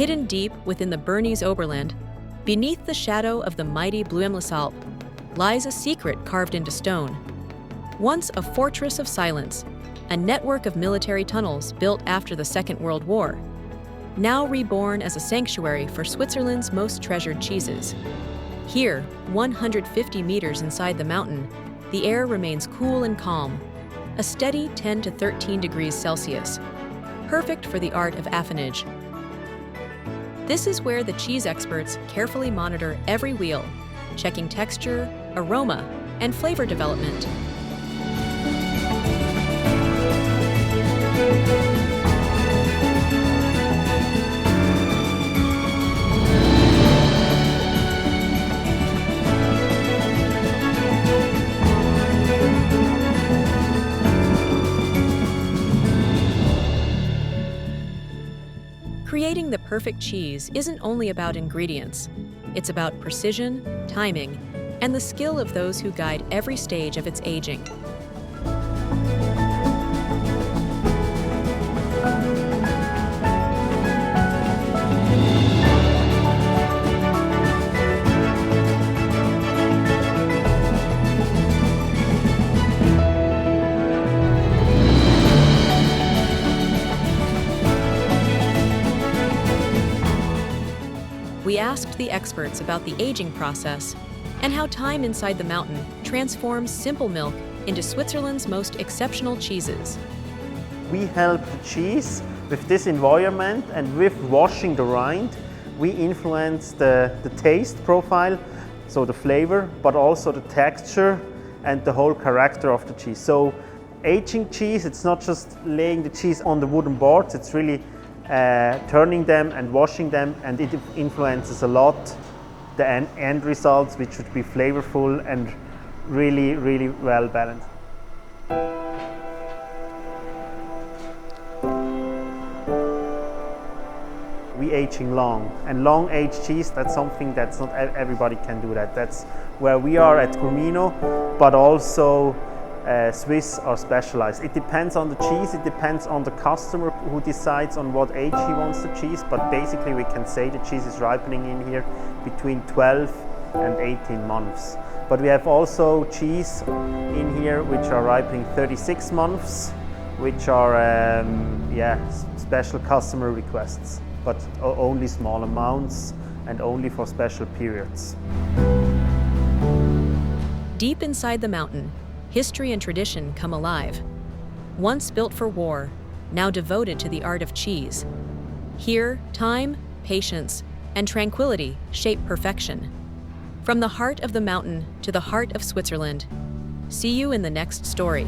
Hidden deep within the Bernese Oberland, beneath the shadow of the mighty Alp, lies a secret carved into stone. Once a fortress of silence, a network of military tunnels built after the Second World War, now reborn as a sanctuary for Switzerland's most treasured cheeses. Here, 150 meters inside the mountain, the air remains cool and calm, a steady 10 to 13 degrees Celsius, perfect for the art of affinage. This is where the cheese experts carefully monitor every wheel, checking texture, aroma, and flavor development. Creating the perfect cheese isn't only about ingredients. It's about precision, timing, and the skill of those who guide every stage of its aging. We asked the experts about the aging process and how time inside the mountain transforms simple milk into Switzerland's most exceptional cheeses. We help the cheese with this environment, and with washing the rind, we influence the taste profile, so the flavor, but also the texture and the whole character of the cheese. So aging cheese, it's not just laying the cheese on the wooden boards, it's really turning them and washing them, and it influences a lot the end results, which should be flavorful and really, really well balanced. We aging long, and long aged cheese, that's something that's not everybody can do that. That's where we are at Gourmino, but also Swiss are specialized. It depends on the cheese, it depends on the customer who decides on what age he wants the cheese, but basically we can say the cheese is ripening in here between 12 and 18 months. But we have also cheese in here which are ripening 36 months, which are special customer requests, but only small amounts and only for special periods. Deep inside the mountain, history and tradition come alive. Once built for war, now devoted to the art of cheese. Here, time, patience, and tranquility shape perfection. From the heart of the mountain to the heart of Switzerland. See you in the next story.